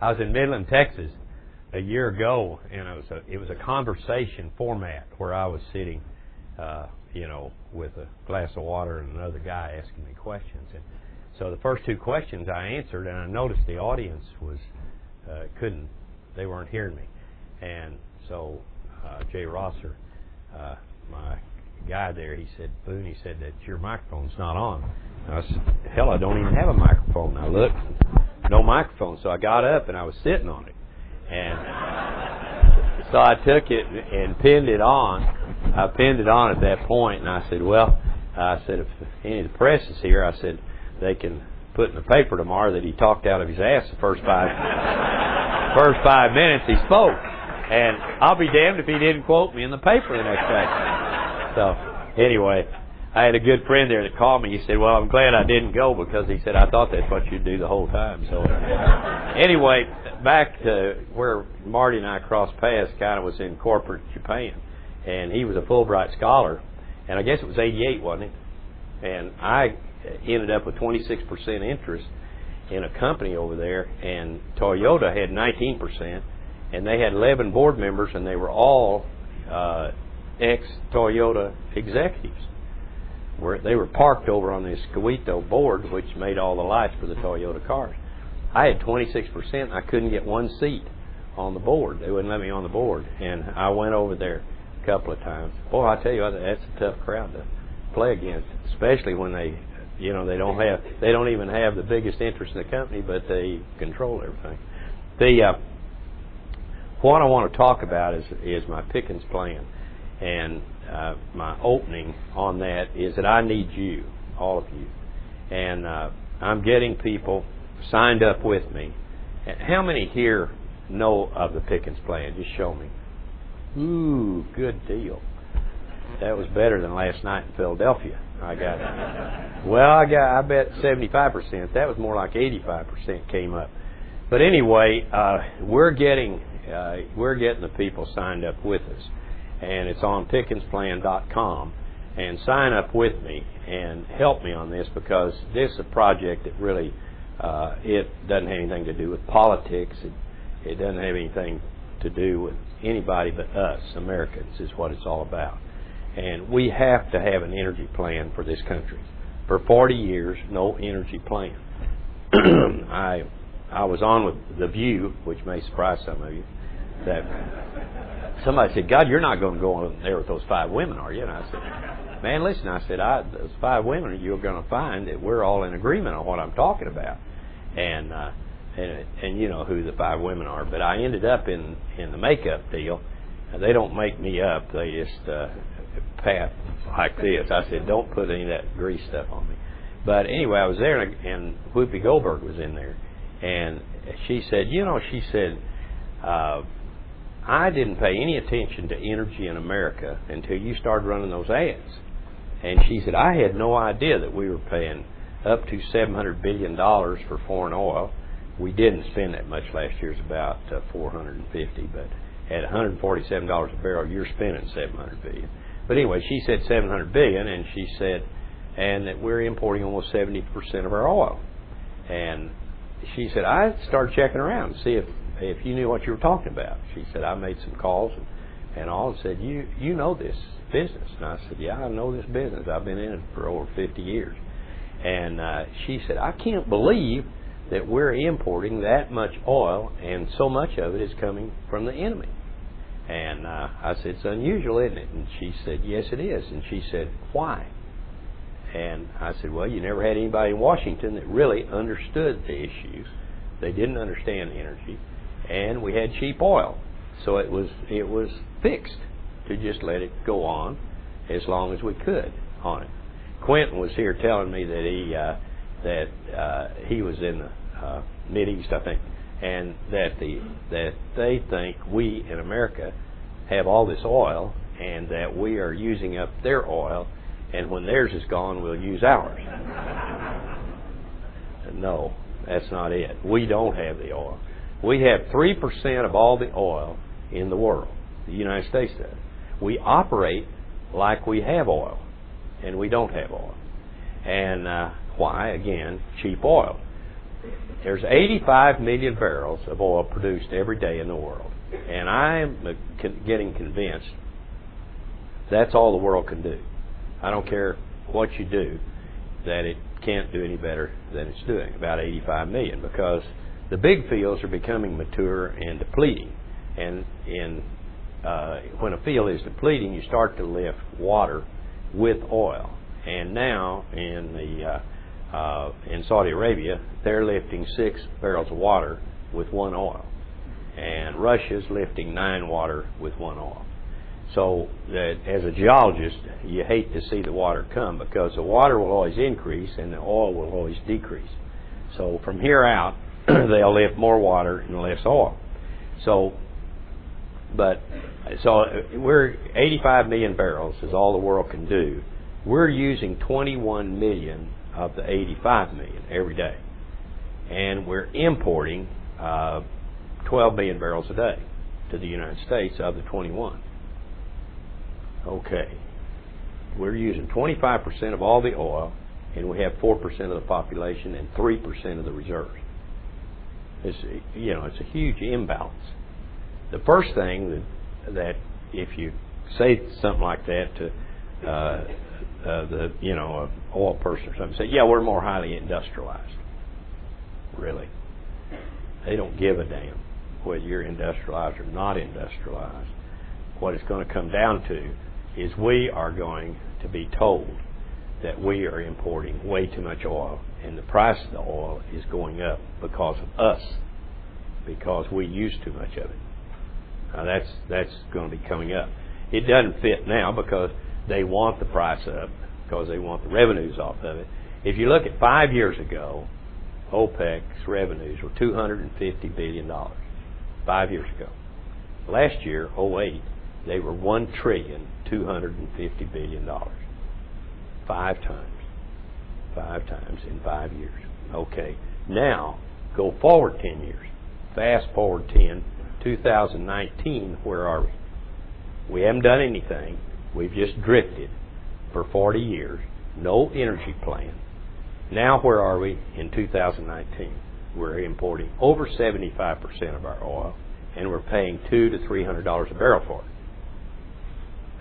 I was in Midland, Texas, a year ago, and it was a conversation format where I was sitting, with a glass of water and another guy asking me questions. And so the first two questions I answered, and I noticed the audience was they weren't hearing me. And so Jay Rosser, my guy there, he said, Boone, he said that your microphone's not on. And I said, hell, I don't even have a microphone. Now look, no microphone. So I got up and I was sitting on it. And so I took it and pinned it on. I pinned it on at that point, and I said, if any of the press is here, I said, they can put in the paper tomorrow that he talked out of his ass the first 5 minutes he spoke. And I'll be damned if he didn't quote me in the paper the next day. So anyway, I had a good friend there that called me. He said, well, I'm glad I didn't go, because he said, I thought that's what you'd do the whole time. So anyway, back to where Marty and I crossed paths kind of was in corporate Japan. And he was a Fulbright scholar, and I guess it was 88, wasn't it? And I ended up with 26% interest in a company over there, and Toyota had 19%, and they had 11 board members, and they were all ex-Toyota executives. They were parked over on this Escobedo board, which made all the lights for the Toyota cars. I had 26%, and I couldn't get one seat on the board. They wouldn't let me on the board, and I went over there a couple of times. Boy, I tell you what, that's a tough crowd to play against, especially when they don't even have the biggest interest in the company, but they control everything. What I want to talk about is my Pickens plan, and my opening on that is that I need you, all of you, and I'm getting people signed up with me. How many here know of the Pickens plan? Just show me. Ooh, good deal. That was better than last night in Philadelphia. I bet 75%. That was more like 85% came up. But anyway, we're getting the people signed up with us, and it's on PickensPlan.com. And sign up with me and help me on this, because this is a project that really it doesn't have anything to do with politics. It doesn't have anything to do with anybody but us, Americans, is what it's all about. And we have to have an energy plan for this country. For 40 years, no energy plan. I was on with The View, which may surprise some of you, that somebody said, God, you're not going to go on there with those 5 women, are you? And I said, man, listen, I said, those 5 women, you're going to find that we're all in agreement on what I'm talking about. And you know who the 5 women are. But I ended up in the makeup deal. They don't make me up. They just pat like this. I said, don't put any of that grease stuff on me. But anyway, I was there, and Whoopi Goldberg was in there. And she said, I didn't pay any attention to energy in America until you started running those ads. And she said, I had no idea that we were paying up to $700 billion for foreign oil. We didn't spend that much last year. It's about 450, but at $147 a barrel, you're spending $700 billion. But anyway, she said $700 billion, and she said, and that we're importing almost 70% of our oil. And she said, I started checking around to see if you knew what you were talking about. She said, I made some calls and all, and said, you know this business. And I said, yeah, I know this business. I've been in it for over 50 years. And she said, I can't believe that we're importing that much oil, and so much of it is coming from the enemy. And I said, it's unusual, isn't it? And she said, yes, it is. And she said, why? And I said, well, you never had anybody in Washington that really understood the issues. They didn't understand energy, and we had cheap oil. So it was fixed to just let it go on as long as we could on it. Quentin was here telling me that he was in the Mideast, I think, and that they think we in America have all this oil, and that we are using up their oil, and when theirs is gone, we'll use ours. No, that's not it. We don't have the oil. We have 3% of all the oil in the world. The United States does. We operate like we have oil, and we don't have oil. And why? Again, cheap oil. There's 85 million barrels of oil produced every day in the world. And I'm getting convinced that's all the world can do. I don't care what you do, that it can't do any better than it's doing, about 85 million, because the big fields are becoming mature and depleting. And when a field is depleting, you start to lift water with oil. And now in Saudi Arabia, they're lifting 6 barrels of water with 1 oil. And Russia's lifting 9 water with 1 oil. So that as a geologist, you hate to see the water come, because the water will always increase and the oil will always decrease. So from here out, they'll lift more water and less oil. So we're 85 million barrels is all the world can do. We're using 21 million of the 85 million every day. And we're importing 12 million barrels a day to the United States of the 21. Okay. We're using 25% of all the oil, and we have 4% of the population and 3% of the reserves. It's a huge imbalance. The first thing that if you say something like that to an oil person or something, say, yeah, we're more highly industrialized. Really? They don't give a damn whether you're industrialized or not industrialized. What it's going to come down to is we are going to be told that we are importing way too much oil, and the price of the oil is going up because of us, because we use too much of it. Now that's going to be coming up. It doesn't fit now because they want the price up, because they want the revenues off of it. If you look at 5 years ago, OPEC's revenues were $250 billion. 5 years ago. Last year, 2008, they were $1,250 billion. 5 times. 5 times in 5 years. Okay. Now, go forward 10 years. Fast forward 10. 2019, where are we? We haven't done anything. We've just drifted for 40 years. No energy plan. Now, where are we in 2019? We're importing over 75% of our oil, and we're paying $200 to $300 a barrel for it.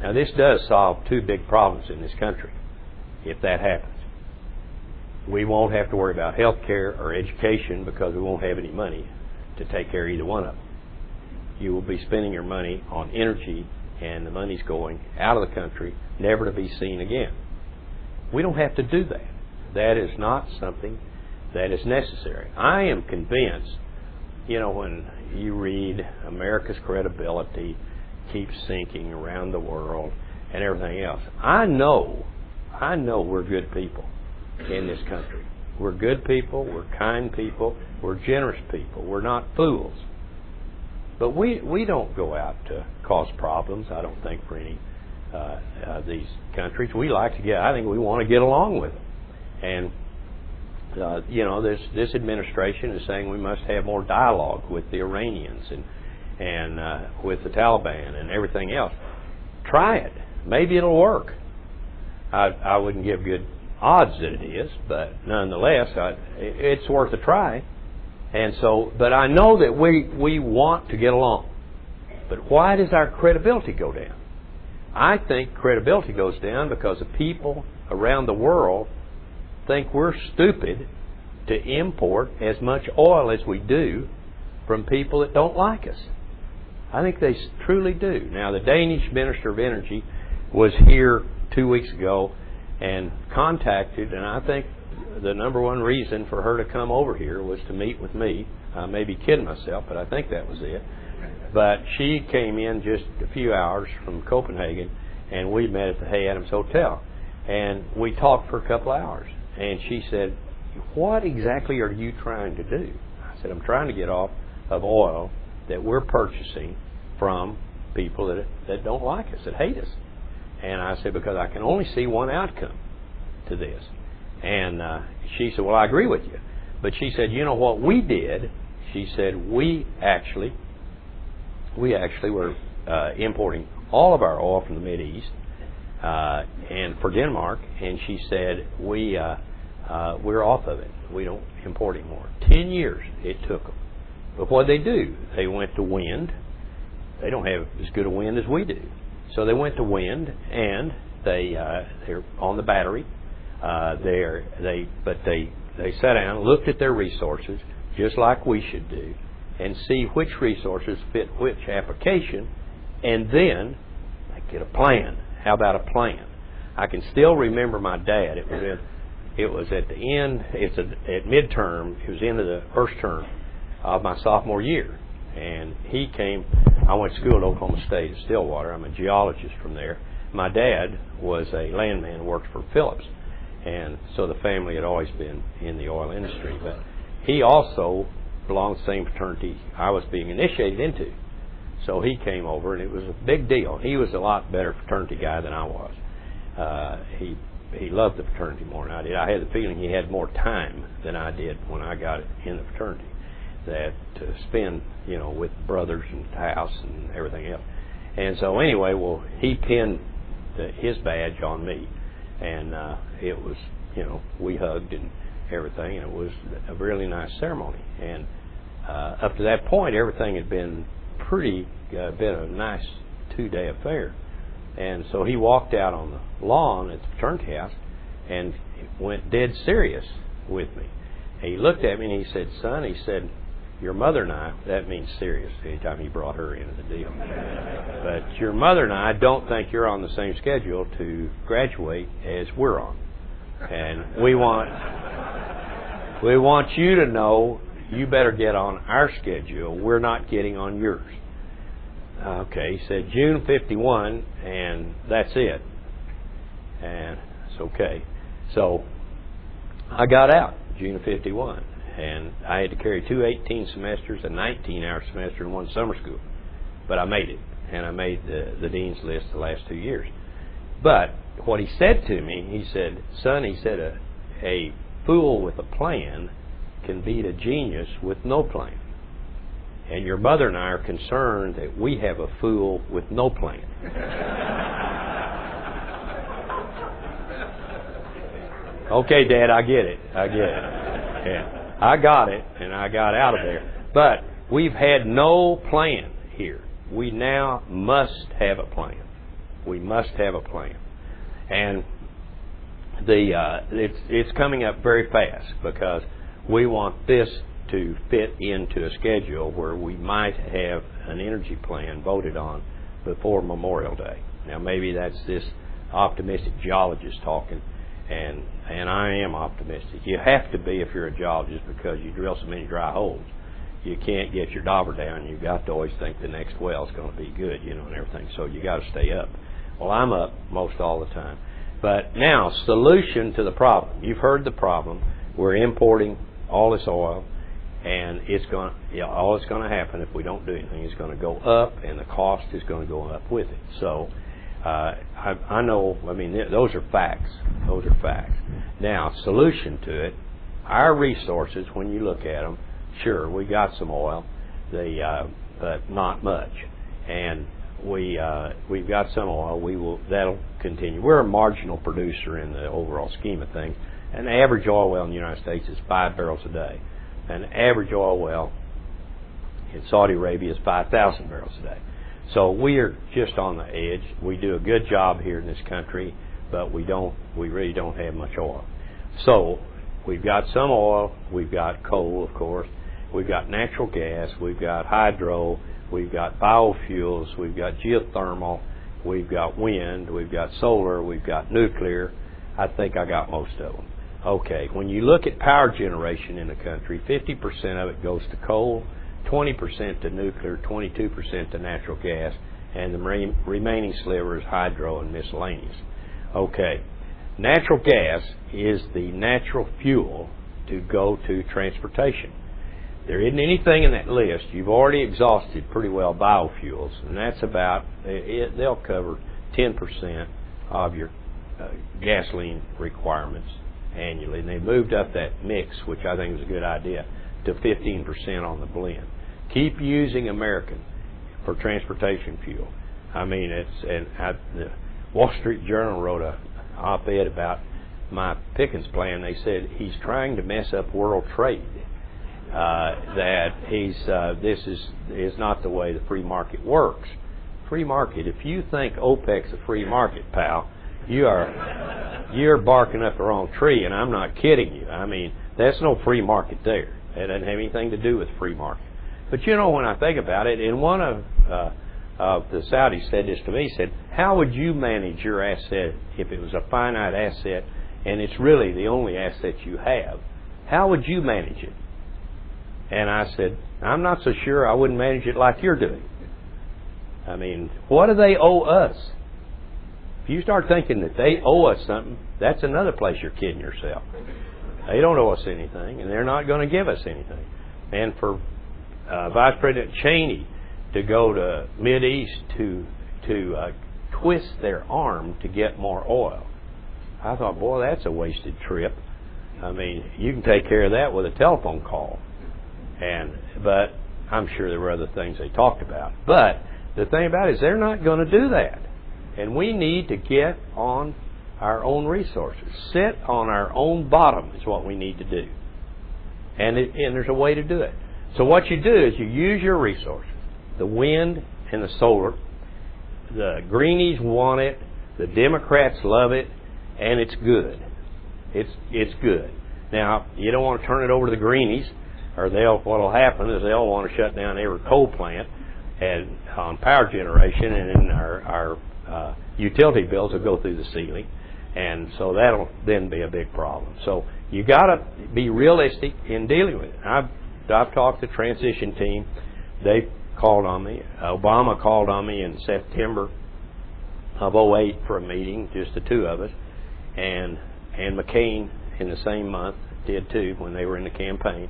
Now, this does solve 2 big problems in this country, if that happens. We won't have to worry about health care or education because we won't have any money to take care of either one of them. You will be spending your money on energy, and the money's going out of the country, never to be seen again. We don't have to do that. That is not something that is necessary. I am convinced, when you read America's credibility keeps sinking around the world and everything else, I know we're good people in this country. We're good people, we're kind people, we're generous people, we're not fools. But we don't go out to cause problems, I don't think, for any these countries. We like to I think we want to get along with them. And, this administration is saying we must have more dialogue with the Iranians and with the Taliban and everything else. Try it. Maybe it'll work. I wouldn't give good odds that it is, but nonetheless, it's worth a try. And so, but I know that we want to get along. But why does our credibility go down? I think credibility goes down because the people around the world think we're stupid to import as much oil as we do from people that don't like us. I think they truly do. Now, the Danish Minister of Energy was here 2 weeks ago and contacted, and I think the number one reason for her to come over here was to meet with me. I may be kidding myself, but I think that was it. But she came in just a few hours from Copenhagen, and we met at the Hay Adams Hotel. And we talked for a couple of hours. And she said, what exactly are you trying to do? I said, I'm trying to get off of oil that we're purchasing from people that don't like us, that hate us. And I said, because I can only see one outcome to this. And she said, well, I agree with you. But she said, you know what we did? She said, we actually were importing all of our oil from the Mideast and for Denmark. And she said, we're off of it. We don't import anymore. 10 years it took them. But what they do, they went to wind. They don't have as good a wind as we do. So they went to wind, and they're on the battery. They sat down, looked at their resources, just like we should do, and see which resources fit which application, and then get a plan. How about a plan? I can still remember my dad. It was at the end. At midterm. It was the end of the first term of my sophomore year, and he came. I went to school at Oklahoma State at Stillwater. I'm a geologist from there. My dad was a landman, worked for Phillips, and so the family had always been in the oil industry. But he also belonged to the same fraternity I was being initiated into. So he came over, and it was a big deal. He was a lot better fraternity guy than I was. He loved the fraternity more than I did. I had the feeling he had more time than I did when I got in the fraternity, that to spend, with brothers and house and everything else. And so anyway, well, he pinned his badge on me, and it was, we hugged and everything, and it was a really nice ceremony. And up to that point, everything had been been a nice 2-day affair. And so he walked out on the lawn at the fraternity house and went dead serious with me. And he looked at me and he said, "Son," he said, "your mother and I," that means serious anytime he brought her into the deal, "but your mother and I don't think you're on the same schedule to graduate as we're on. And we want you to know you better get on our schedule. We're not getting on yours." Okay, he said June 51, and that's it. And it's okay. So I got out June of 51, and I had to carry 2 18 semesters, a 19-hour semester, and 1 summer school. But I made it, and I made the dean's list the last 2 years. But what he said to me, he said, "Son," he said, a fool with a plan can beat a genius with no plan. And your mother and I are concerned that we have a fool with no plan." Okay, Dad, I get it. Yeah, I got it, and I got out of there. But we've had no plan here. We now must have a plan. We must have a plan. And it's coming up very fast, because we want this to fit into a schedule where we might have an energy plan voted on before Memorial Day. Now, maybe that's this optimistic geologist talking, and I am optimistic. You have to be if you're a geologist, because you drill so many dry holes. You can't get your dauber down. You've got to always think the next well is going to be good, and everything. So you got to stay up. Well, I'm up most all the time. But now, solution to the problem. You've heard the problem. We're importing all this oil. And all that's going to happen if we don't do anything is going to go up, and the cost is going to go up with it. So I know. I mean, those are facts. Those are facts. Now, solution to it. Our resources, when you look at them, sure, we got some oil, but not much. And we've got some oil. That'll continue. We're a marginal producer in the overall scheme of things. An average oil well in the United States is 5 barrels a day. An average oil well in Saudi Arabia is 5,000 barrels a day. So we are just on the edge. We do a good job here in this country, but we really don't have much oil. So we've got some oil. We've got coal, of course. We've got natural gas. We've got hydro. We've got biofuels. We've got geothermal. We've got wind. We've got solar. We've got nuclear. I think I got most of them. Okay, when you look at power generation in the country, 50% of it goes to coal, 20% to nuclear, 22% to natural gas, and the remaining sliver is hydro and miscellaneous. Okay, natural gas is the natural fuel to go to transportation. There isn't anything in that list. You've already exhausted pretty well biofuels, and that's about, they'll cover 10% of your gasoline requirements annually, and they moved up that mix, which I think is a good idea, to 15% on the blend. Keep using American for transportation fuel. I mean, the Wall Street Journal wrote an op-ed about my Pickens plan, they said he's trying to mess up world trade. That this is not the way the free market works. Free market. If you think OPEC's a free market, pal, you're barking up the wrong tree, and I'm not kidding you. I mean, there's no free market there. It doesn't have anything to do with free market. But you know, when I think about it, and one of the Saudis said this to me, said, how would you manage your asset if it was a finite asset and it's really the only asset you have? How would you manage it? And I said, I'm not so sure I wouldn't manage it like you're doing. I mean, what do they owe us? If you start thinking that they owe us something, that's another place you're kidding yourself. They don't owe us anything, and they're not going to give us anything. And for Vice President Cheney to go to Mideast to twist their arm to get more oil, I thought, boy, that's a wasted trip. I mean, you can take care of that with a telephone call. But I'm sure there were other things they talked about. But the thing about it is they're not going to do that. And we need to get on our own resources. Sit on our own bottom is what we need to do. And there's a way to do it. So what you do is you use your resources. The wind and the solar. The greenies want it. The Democrats love it. And it's good. It's good. Now, you don't want to turn it over to the greenies, or what'll happen is they'll want to shut down every coal plant and on power generation, and then our utility bills will go through the ceiling, and so that'll then be a big problem. So you got to be realistic in dealing with it. I've talked to the transition team. They called on me. Obama called on me in September of 2008 for a meeting, just the two of us, and McCain in the same month did too when they were in the campaign.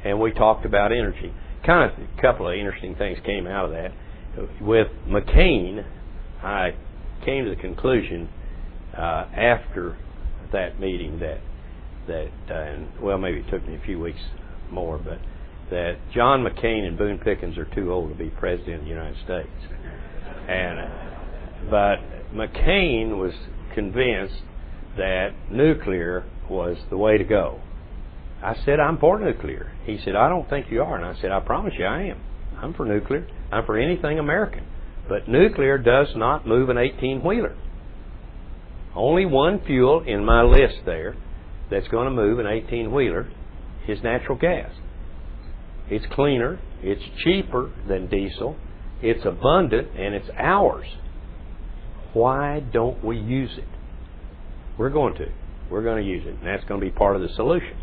And we talked about energy. Kind of a couple of interesting things came out of that. With McCain, I came to the conclusion after that meeting well, maybe it took me a few weeks more, but that John McCain and Boone Pickens are too old to be president of the United States. But McCain was convinced that nuclear was the way to go. I said, I'm for nuclear. He said, I don't think you are. And I said, I promise you I am. I'm for nuclear. I'm for anything American. But nuclear does not move an 18-wheeler. Only one fuel in my list there that's going to move an 18-wheeler is natural gas. It's cleaner, it's cheaper than diesel, it's abundant, and it's ours. Why don't we use it? We're going to. We're going to use it, and that's going to be part of the solution.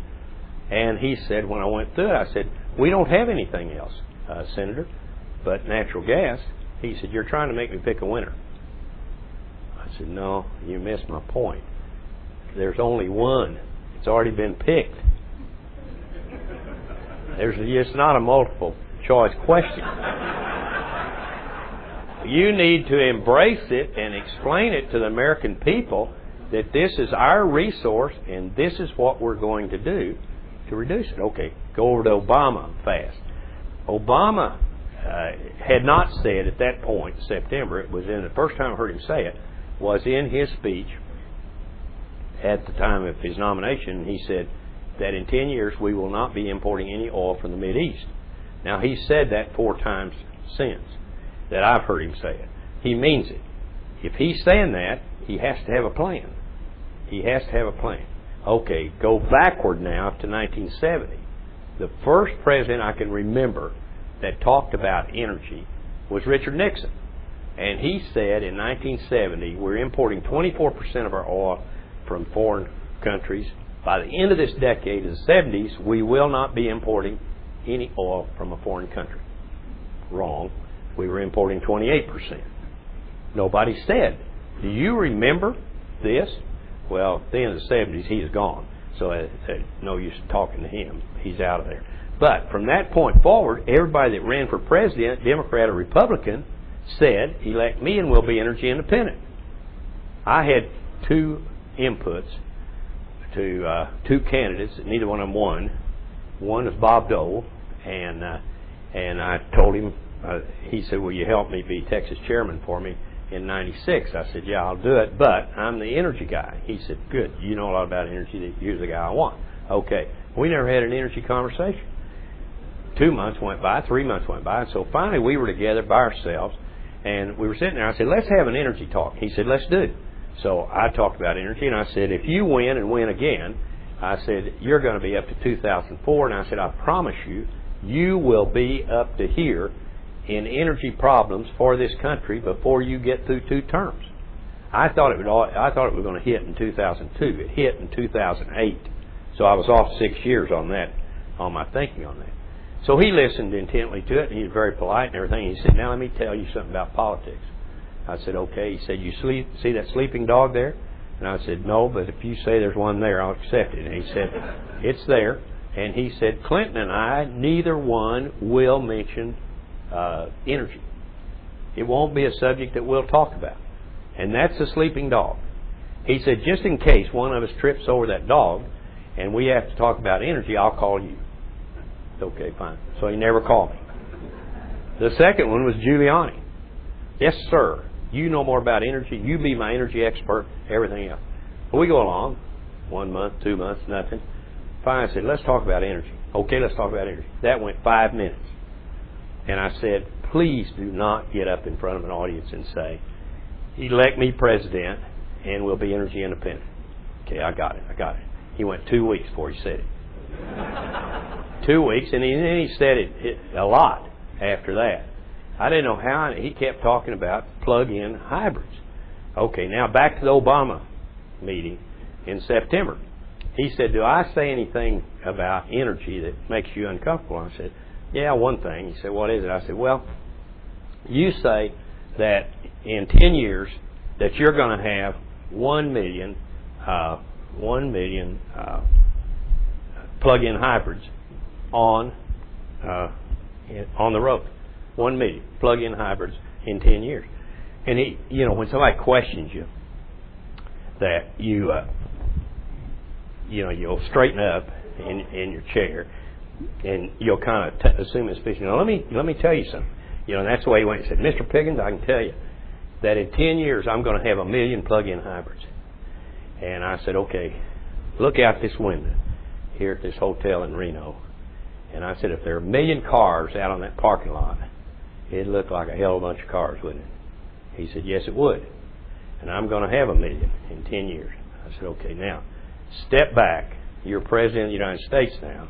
And he said, when I went through it, I said, we don't have anything else, Senator, but natural gas. He said, you're trying to make me pick a winner. I said, no, you missed my point. There's only one. It's already been picked. It's not a multiple choice question. You need to embrace it and explain it to the American people that this is our resource and this is what we're going to do to reduce it. Okay, go over to Obama fast. Obama had not said at that point, September, it was in the first time I heard him say it, was in his speech at the time of his nomination. He said that in 10 years we will not be importing any oil from the Mideast. Now, he said that 4 times since that I've heard him say it. He means it. If he's saying that, he has to have a plan. He has to have a plan. Okay, go backward now to 1970. The first president I can remember that talked about energy was Richard Nixon. And he said in 1970, we're importing 24% of our oil from foreign countries. By the end of this decade, in the 70s, we will not be importing any oil from a foreign country. Wrong. We were importing 28%. Nobody said, do you remember this? Well, at the end of the 70s, he's gone. So no use talking to him. He's out of there. But from that point forward, everybody that ran for president, Democrat or Republican, said, elect me and we'll be energy independent. I had 2 inputs to 2 candidates. Neither one of them won. One was Bob Dole, and I told him, he said, will you help me be Texas chairman for me in 96. I said, yeah, I'll do it, but I'm the energy guy. He said, good, you know a lot about energy, you're the guy I want. Okay. We never had an energy conversation. 2 months went by, 3 months went by, and so finally we were together by ourselves, and we were sitting there. I said, let's have an energy talk. He said, let's do it. So I talked about energy, and I said, if you win and win again, I said, you're going to be up to 2004, and I said, I promise you, you will be up to here in energy problems for this country before you get through 2 terms. I thought it was going to hit in 2002. It hit in 2008. So I was off 6 years on that, on my thinking on that. So he listened intently to it, and he was very polite and everything. He said, now let me tell you something about politics. I said, okay. He said, you see that sleeping dog there? And I said, no, but if you say there's one there, I'll accept it. And he said, it's there. And he said, Clinton and I, neither one will mention energy. It won't be a subject that we'll talk about. And that's the sleeping dog. He said, just in case one of us trips over that dog and we have to talk about energy, I'll call you. Okay, fine. So he never called me. The second one was Giuliani. Yes, sir. You know more about energy. You be my energy expert, everything else. Well, we go along. 1 month, 2 months, nothing. Finally, I said, let's talk about energy. Okay, let's talk about energy. That went 5 minutes. And I said, please do not get up in front of an audience and say, elect me president and we'll be energy independent. Okay, I got it. He went 2 weeks before he said it. 2 weeks, and then he said it a lot after that. I didn't know how. He kept talking about plug-in hybrids. Okay, now back to the Obama meeting in September. He said, do I say anything about energy that makes you uncomfortable? I said, yeah, one thing. He said, what is it? I said, well, you say that in 10 years that you're going to have 1 million plug-in hybrids on the road. 1 million plug-in hybrids in 10 years. And he, when somebody questions you, that you'll straighten up in your chair, and you'll kind of assume it's fishing. Now, let me tell you something. And that's the way he went. He said, Mr. Pickens, I can tell you that in 10 years I'm going to have 1 million plug-in hybrids. And I said, okay, look out this window here at this hotel in Reno. And I said, if there are 1 million cars out on that parking lot, it'd look like a hell of a bunch of cars, wouldn't it? He said, yes, it would. And I'm going to have 1 million in 10 years. I said, okay, now, step back. You're President of the United States now,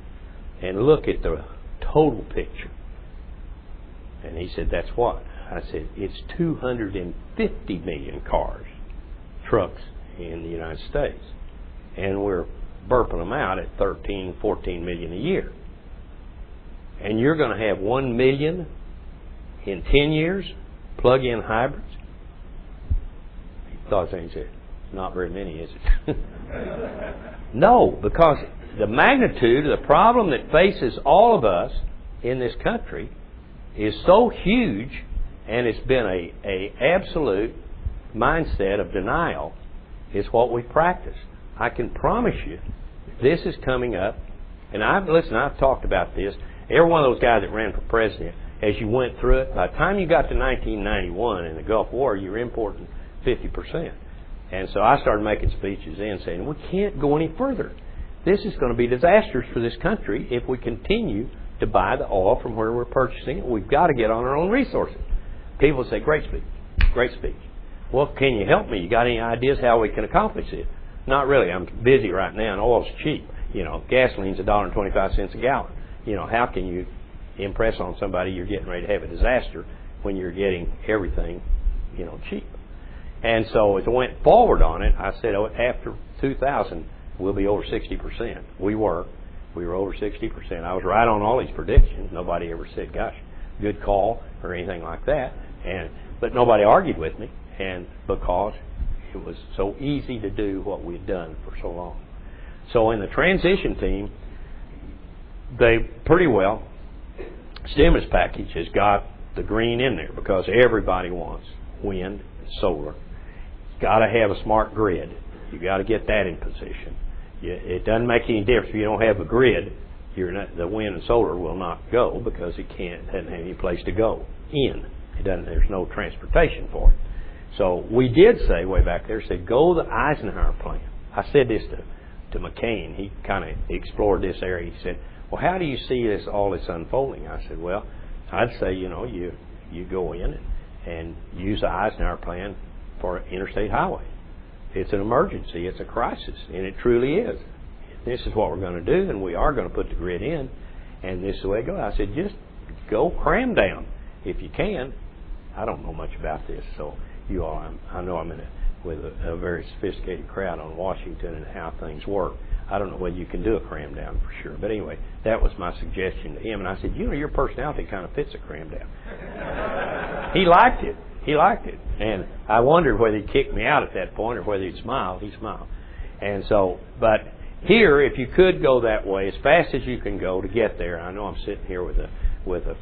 and look at the total picture. And he said, that's what? I said, it's 250 million cars, trucks in the United States. And we're burping them out at 13, 14 million a year. And you're going to have 1 million in 10 years, plug-in hybrids? He thought, he said, not very many, is it? No, because the magnitude of the problem that faces all of us in this country is so huge, and it's been a absolute mindset of denial is what we practice. I can promise you, this is coming up, and I've talked about this. Every one of those guys that ran for president, as you went through it, by the time you got to 1991 in the Gulf War, you were importing 50%. And so I started making speeches then saying, we can't go any further. This is going to be disastrous for this country if we continue to buy the oil from where we're purchasing it. We've got to get on our own resources. People say, great speech, great speech. Well, can you help me? You got any ideas how we can accomplish it? Not really. I'm busy right now, and oil's cheap. Gasoline's $1.25 a gallon. How can you impress on somebody you're getting ready to have a disaster when you're getting everything, cheap? And so as I went forward on it, I said, after 2000, we'll be over 60%. We were over 60%. I was right on all these predictions. Nobody ever said, gosh, good call or anything like that. But nobody argued with me, and because it was so easy to do what we'd done for so long. So in the transition team, they pretty well, stimulus package has got the green in there because everybody wants wind and solar. Got to have a smart grid. You got to get that in position. It doesn't make any difference if you don't have a grid. The wind and solar will not go because it doesn't have any place to go in. There's no transportation for it. So we did say way back there, said, go the Eisenhower plan. I said this to McCain. He kind of explored this area. He said, well, how do you see all this unfolding? I said, well, I'd say, you go in and use the Eisenhower plan for interstate highway. It's an emergency. It's a crisis, and it truly is. This is what we're going to do, and we are going to put the grid in, and this is the way it goes. I said, just go cram down if you can. I don't know much about this, so you all, I know I'm with a very sophisticated crowd on Washington and how things work. I don't know whether you can do a cram down for sure. But anyway, that was my suggestion to him. And I said, your personality kind of fits a cram down. He liked it. He liked it. And I wondered whether he'd kick me out at that point or whether he'd smile. He smiled. And so, but here, if you could go that way as fast as you can go to get there, I know I'm sitting here with a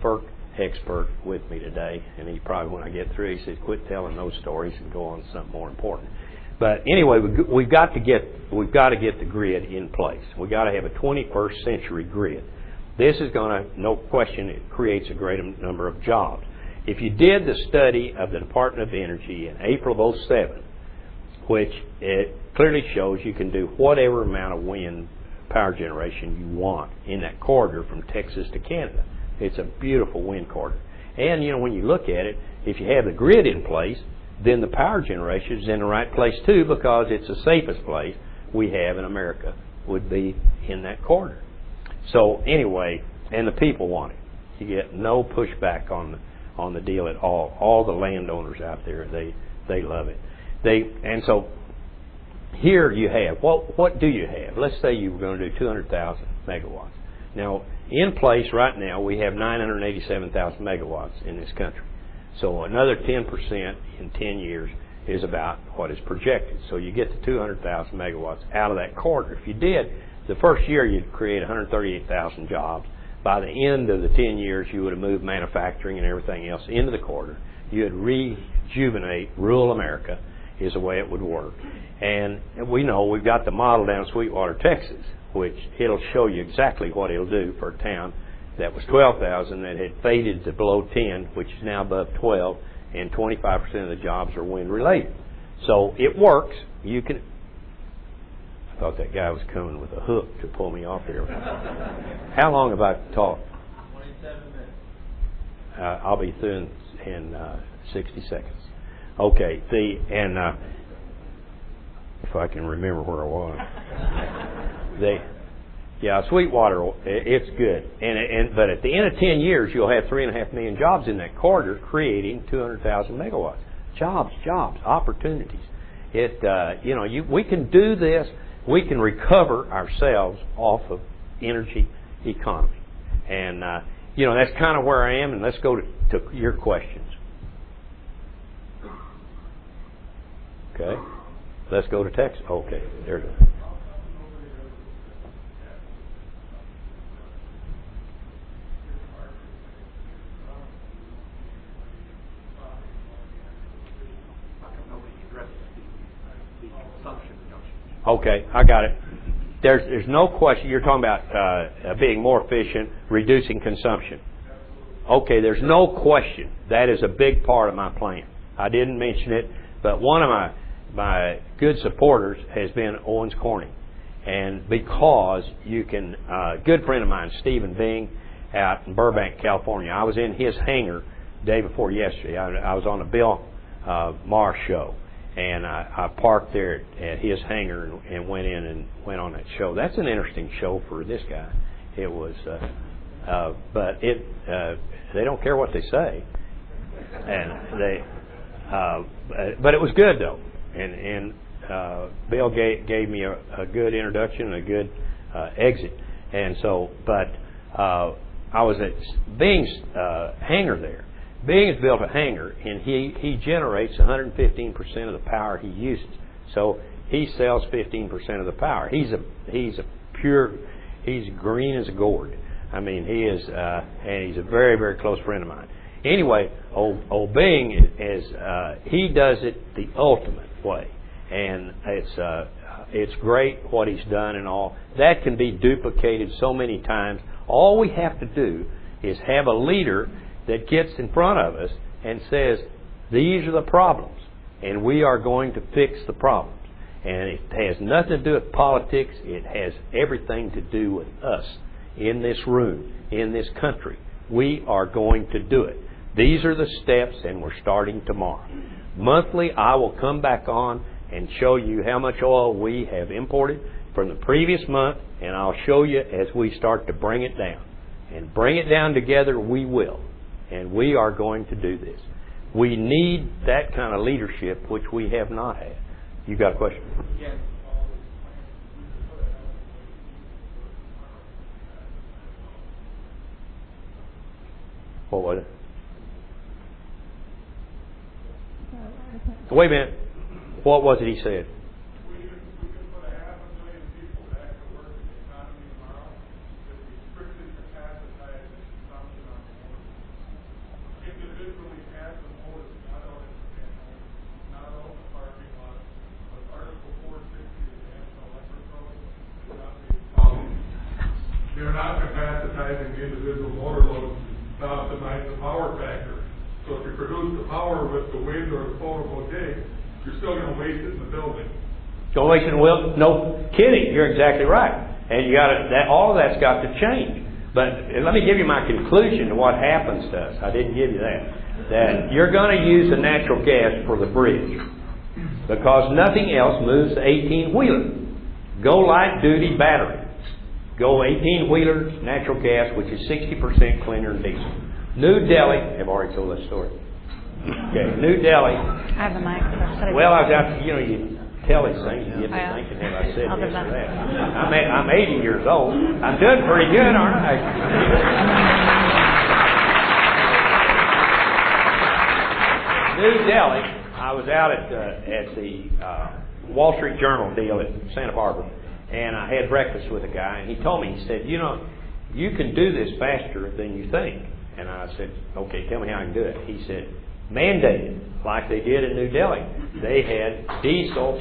FERC expert with me today, and he probably, when I get through, he says, quit telling those stories and go on to something more important. But anyway, we've got to get the grid in place. We've got to have a 21st century grid. This is going to, no question, it creates a great number of jobs. If you did the study of the Department of Energy in April of 2007, which it clearly shows you can do whatever amount of wind power generation you want in that corridor from Texas to Canada. It's a beautiful wind corridor. And, when you look at it, if you have the grid in place, then the power generation is in the right place too, because it's the safest place we have in America would be in that corridor. So anyway, and the people want it. You get no pushback on the deal at all. All the landowners out there, they love it. And so here you have, what do you have? Let's say you were going to do 200,000 megawatts. Now, in place right now, we have 987,000 megawatts in this country. So another 10% in 10 years is about what is projected. So you get to 200,000 megawatts out of that corridor. If you did, the first year you'd create 138,000 jobs. By the end of the 10 years, you would have moved manufacturing and everything else into the corridor. You would rejuvenate rural America is the way it would work. And we know we've got the model down in Sweetwater, Texas, which it'll show you exactly what it'll do for a town that was 12,000 that had faded to below 10, which is now above 12, and 25% of the jobs are wind related. So it works. You can. I thought that guy was coming with a hook to pull me off here. How long have I talked? 27 minutes. I'll be through in 60 seconds. Okay. If I can remember where I was. Sweetwater, it's good. But at the end of 10 years, you'll have 3.5 million jobs in that corridor, creating 200,000 megawatts. Jobs, opportunities. We can do this. We can recover ourselves off of energy economy. And, that's kind of where I am. And let's go to your questions. Okay. Let's go to Texas. Okay. There it is. Okay, I got it. There's no question. You're talking about being more efficient, reducing consumption. Okay, there's no question. That is a big part of my plan. I didn't mention it, but one of my good supporters has been Owens Corning. And because you can, a good friend of mine, Stephen Bing, out in Burbank, California, I was in his hangar day before yesterday. I was on a Bill Maher show. And I parked there at his hangar and went in and went on that show. That's an interesting show for this guy. It was, but they don't care what they say, and but it was good though. And Bill gave me a good introduction, a good exit, and so. But I was at Bing's hangar there. Bing has built a hangar, and he generates 115% of the power he uses. So he sells 15% of the power. He's green as a gourd. I mean, he is, and he's a very, very close friend of mine. Anyway, old Bing he does it the ultimate way, and it's great what he's done and all. That can be duplicated so many times. All we have to do is have a leader that gets in front of us and says, these are the problems. and we are going to fix the problems. And it has nothing to do with politics. It has everything to do with us in this room, in this country. We are going to do it. These are the steps, and we're starting tomorrow. Monthly, I will come back on and show you how much oil we have imported from the previous month, and I'll show you as we start to bring it down. And bring it down together, we will. And we are going to do this. We need that kind of leadership, which we have not had. You got a question? Yes. What was it? Wait a minute. What was it he said? We could put 500,000 people back to work in the economy tomorrow if we strictly capacitize the consumption on the board. Individually add the board, not out in the family, not out in the parking lot, but Article 460 of the National Electric Code is not being followed. They're not capacitizing the individual motor loads to optimize the power factor. So if you produce the power with the wind or the photovoltaic, you're still going to waste it in the building. Don't waste it in the will? No kidding. You're exactly right. And you got to, all of that's got to change. But let me give you my conclusion to what happens to us. I didn't give you that. That you're going to use the natural gas for the bridge because nothing else moves the 18-wheeler. Go light duty battery. Go 18-wheelers, natural gas, which is 60% cleaner than diesel. New Delhi, I've already told that story. Okay, New Delhi. I have the mic. Well, I was out, you tell these things, you get to thinking, have I said this or that? I'm 80 years old. I'm doing pretty good, aren't I? New Delhi, I was out at the Wall Street Journal deal at Santa Barbara, and I had breakfast with a guy, and he told me, he said, you can do this faster than you think. And I said, okay, tell me how I can do it. He said, mandated, like they did in New Delhi. They had diesel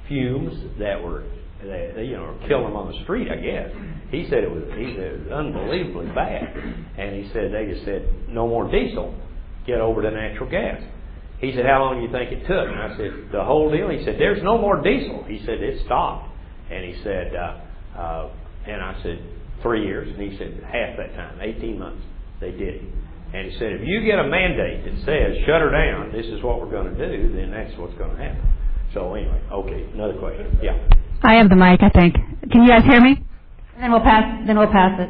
fumes that were, killing them on the street, I guess. He said it was unbelievably bad. And he said, they just said, no more diesel, get over to natural gas. He said, how long do you think it took? And I said, the whole deal? He said, there's no more diesel. He said, it stopped. And he said, and I said, 3 years. And he said, half that time, 18 months. They did it. And he said, if you get a mandate that says, shut her down, this is what we're going to do, then that's what's going to happen. So anyway, okay, another question. Yeah. I have the mic, I think. Can you guys hear me? And then we'll pass it.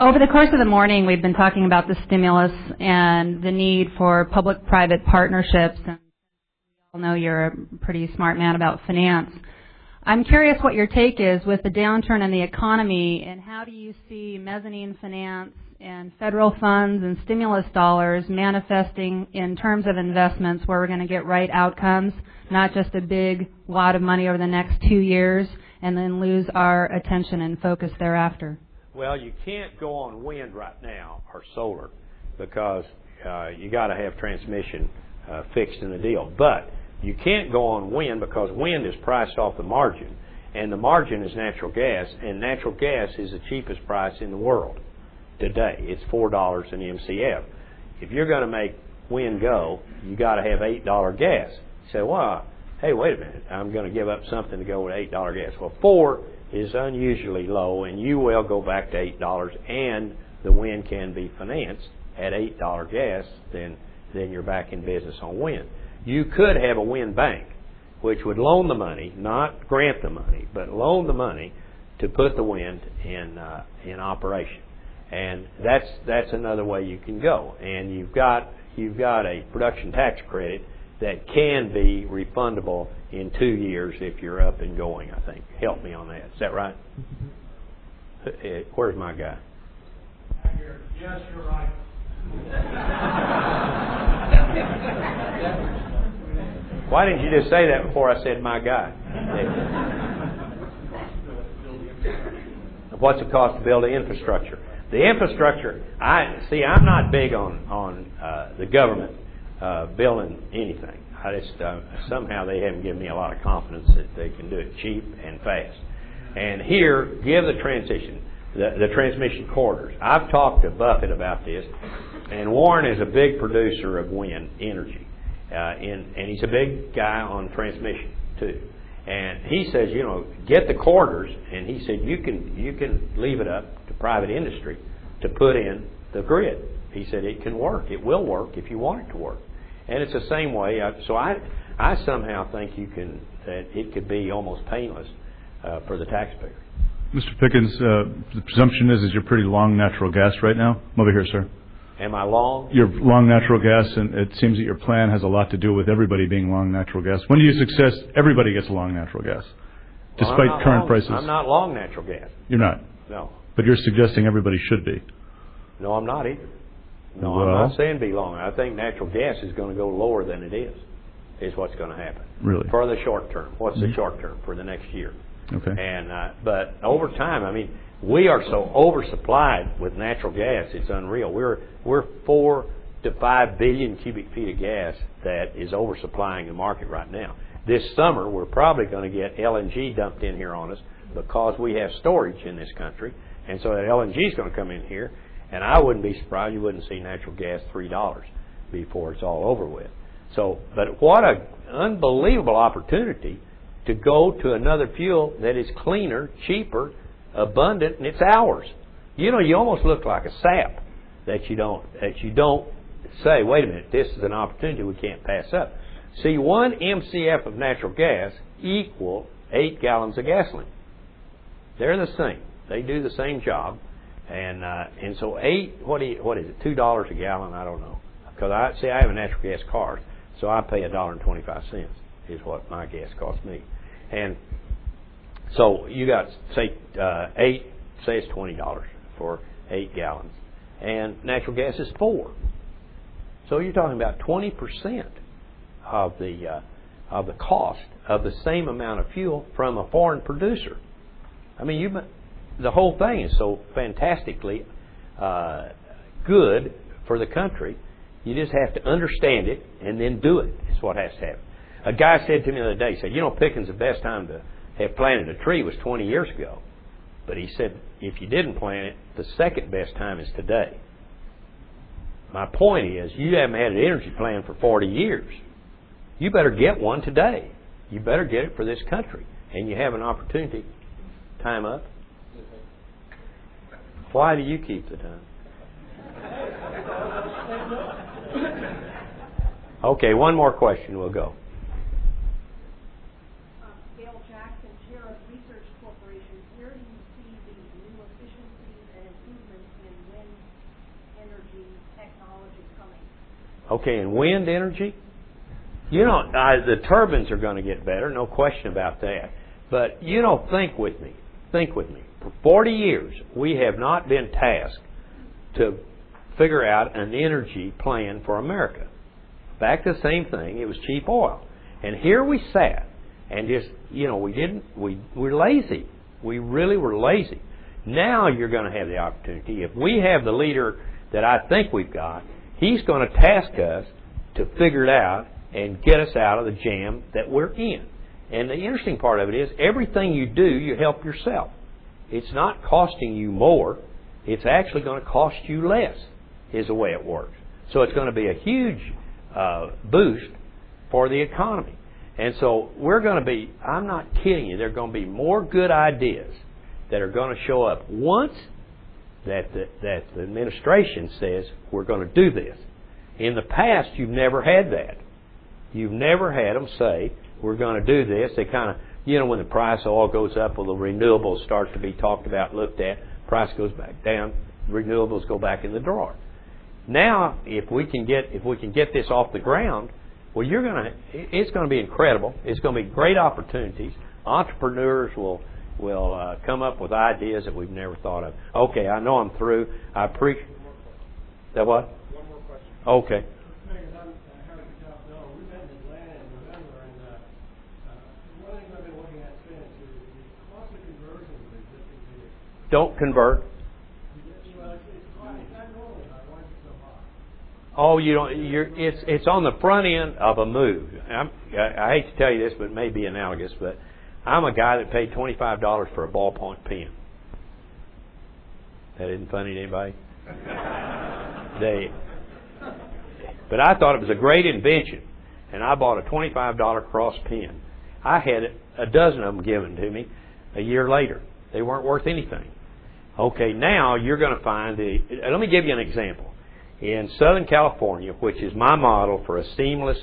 Over the course of the morning, we've been talking about the stimulus and the need for public-private partnerships. And we all know you're a pretty smart man about finance. I'm curious what your take is with the downturn in the economy, and how do you see mezzanine finance and federal funds and stimulus dollars manifesting in terms of investments where we're going to get right outcomes, not just a big wad of money over the next 2 years and then lose our attention and focus thereafter? Well, you can't go on wind right now or solar because you got to have transmission fixed in the deal. But you can't go on wind because wind is priced off the margin, and the margin is natural gas, and natural gas is the cheapest price in the world today. It's $4 an MCF. If you're going to make wind go, you got to have $8 gas. You say, well, hey, wait a minute, I'm going to give up something to go with $8 gas. Well, 4 is unusually low, and you will go back to $8, and the wind can be financed at $8 gas, then you're back in business on wind. You could have a wind bank, which would loan the money, not grant the money, but loan the money to put the wind in operation. And that's another way you can go. And you've got a production tax credit that can be refundable in 2 years if you're up and going, I think. Help me on that. Is that right? Where's my guy? Yes, you're right. Why didn't you just say that before I said my guy? What's it cost to build the infrastructure? The infrastructure, I'm not big on the government building anything. I just somehow they haven't given me a lot of confidence that they can do it cheap and fast. And here, give the transition, the transmission corridors. I've talked to Buffett about this, and Warren is a big producer of wind energy. and he's a big guy on transmission too. And he says, you know, get the quarters, and he said you can leave it up to private industry to put in the grid. He said it can work. It will work if you want it to work. And it's the same way. So I somehow think that it could be almost painless for the taxpayer. Mr. Pickens, the presumption is you're pretty long natural gas right now. I'm over here, sir. Am I long? You're long natural gas, and it seems that your plan has a lot to do with everybody being long natural gas. When do you success everybody gets long natural gas, despite current prices? I'm not long natural gas. You're not? No. But you're suggesting everybody should be. No, I'm not either. No, well, I'm not saying be long. I think natural gas is going to go lower than it is what's going to happen. Really? For the short term. What's the short term? For the next year. Okay. And but over time, I mean, we are so oversupplied with natural gas, it's unreal. We're 4 to 5 billion cubic feet of gas that is oversupplying the market right now. This summer, we're probably going to get LNG dumped in here on us because we have storage in this country, and so that LNG is going to come in here. And I wouldn't be surprised you wouldn't see natural gas $3 before it's all over with. So, but what an unbelievable opportunity to go to another fuel that is cleaner, cheaper, abundant, and it's ours. You know, you almost look like a sap that you don't say, wait a minute, this is an opportunity we can't pass up. See, 1 MCF of natural gas equal 8 gallons of gasoline. They're the same. They do the same job. And so what is it, $2 a gallon? I don't know. Because I have a natural gas car, so I pay $1.25 is what my gas costs me. And so you got, say it's $20 for 8 gallons. And natural gas is 4. So you're talking about 20% of the cost of the same amount of fuel from a foreign producer. I mean, the whole thing is so fantastically good for the country. You just have to understand it and then do it. Is what has to happen. A guy said to me the other day, he said, you know, Pickens, the best time to have planted a tree was 20 years ago. But he said, if you didn't plant it, the second best time is today. My point is, you haven't had an energy plan for 40 years. You better get one today. You better get it for this country. And you have an opportunity. Time up. Why do you keep the time? Okay, one more question, we'll go. Gail Jackson, Chair of Research Corporation. Where do you see the new efficiencies and improvements in wind energy technology coming? Okay, in wind energy? You know, the turbines are going to get better, no question about that. But, you know, think with me. For 40 years, we have not been tasked to figure out an energy plan for America. Back to the same thing, it was cheap oil. And here we sat and just, you know, we're lazy. We really were lazy. Now you're going to have the opportunity. If we have the leader that I think we've got, he's going to task us to figure it out and get us out of the jam that we're in. And the interesting part of it is, everything you do, you help yourself. It's not costing you more. It's actually going to cost you less, is the way it works. So it's going to be a huge boost for the economy. And so we're going to be, I'm not kidding you, there are going to be more good ideas that are going to show up once that the administration says we're going to do this. In the past, you've never had that. You've never had them say, we're going to do this. They kind of, you know, when the price of oil goes up, well, the renewables start to be talked about, looked at, price goes back down, renewables go back in the drawer. Now, if we can get this off the ground, well, it's going to be incredible. It's going to be great opportunities. Entrepreneurs will come up with ideas that we've never thought of. Okay, I know I'm through. I appreciate that. What? One more question. Okay. Don't convert. Oh, you don't. It's on the front end of a move. I hate to tell you this, but it may be analogous. But I'm a guy that paid $25 for a ballpoint pen. That isn't funny to anybody. But I thought it was a great invention. and I bought a $25 cross pen. I had a dozen of them given to me a year later. They weren't worth anything. Okay, now you're going to find let me give you an example. In Southern California, which is my model for a seamless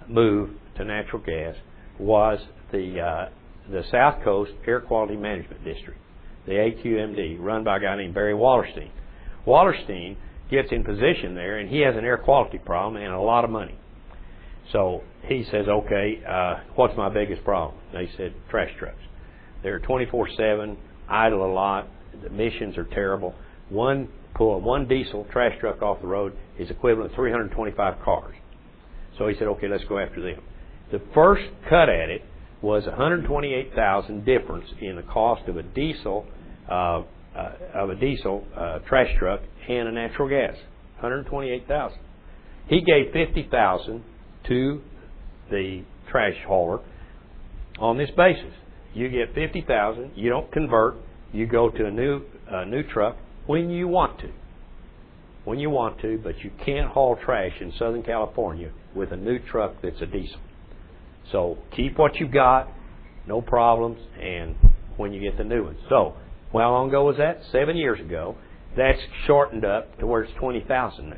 move to natural gas, was the South Coast Air Quality Management District, the AQMD, run by a guy named Barry Wallerstein. Wallerstein gets in position there, and he has an air quality problem and a lot of money. So he says, okay, what's my biggest problem? They said, trash trucks. They're 24/7, idle a lot, the emissions are terrible. One diesel trash truck off the road is equivalent to 325 cars. So he said, okay, let's go after them. The first cut at it was $128,000 difference in the cost of a diesel trash truck and a natural gas. $128,000. He gave $50,000 to the trash hauler on this basis. You get $50,000. You don't convert. You go to a new truck when you want to. When you want to, but you can't haul trash in Southern California with a new truck that's a diesel. So keep what you've got, no problems, and when you get the new one. So how long ago was that? 7 years ago. That's shortened up to where it's $20,000 now.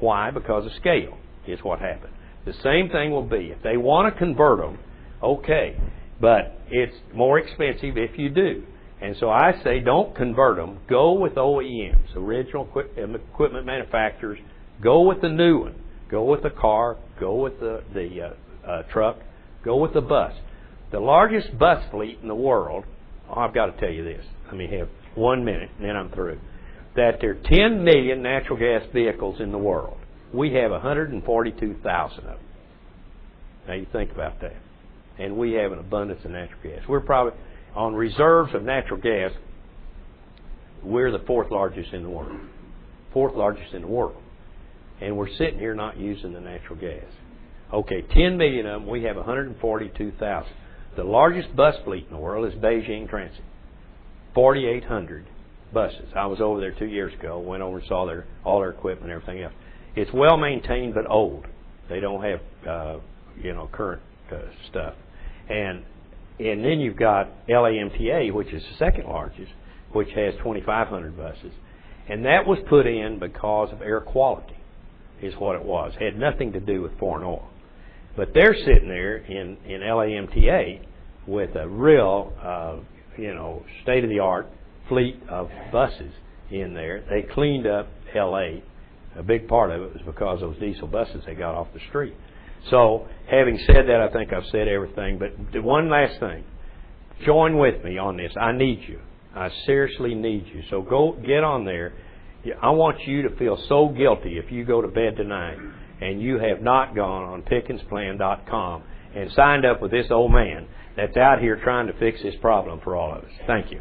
Why? Because of scale is what happened. The same thing will be if they want to convert them, okay, but it's more expensive if you do. And so I say don't convert them. Go with OEMs, original equipment manufacturers. Go with the new one. Go with the car. Go with the truck. Go with the bus. The largest bus fleet in the world, I've got to tell you this. Let me have 1 minute and then I'm through. That there are 10 million natural gas vehicles in the world. We have 142,000 of them. Now you think about that. And we have an abundance of natural gas. We're probably, on reserves of natural gas, we're the fourth largest in the world. Fourth largest in the world. And we're sitting here not using the natural gas. Okay, 10 million of them, we have 142,000. The largest bus fleet in the world is Beijing Transit. 4,800 buses. I was over there 2 years ago, went over and saw all their equipment and everything else. It's well maintained but old. They don't have current stuff. And then you've got LAMTA, which is the second largest, which has 2,500 buses. And that was put in because of air quality, is what it was. It had nothing to do with foreign oil. But they're sitting there in LAMTA with a real, state-of-the-art fleet of buses in there. They cleaned up LA. A big part of it was because of those diesel buses they got off the street. So, having said that, I think I've said everything. But one last thing. Join with me on this. I need you. I seriously need you. So go get on there. I want you to feel so guilty if you go to bed tonight and you have not gone on PickensPlan.com and signed up with this old man that's out here trying to fix this problem for all of us. Thank you.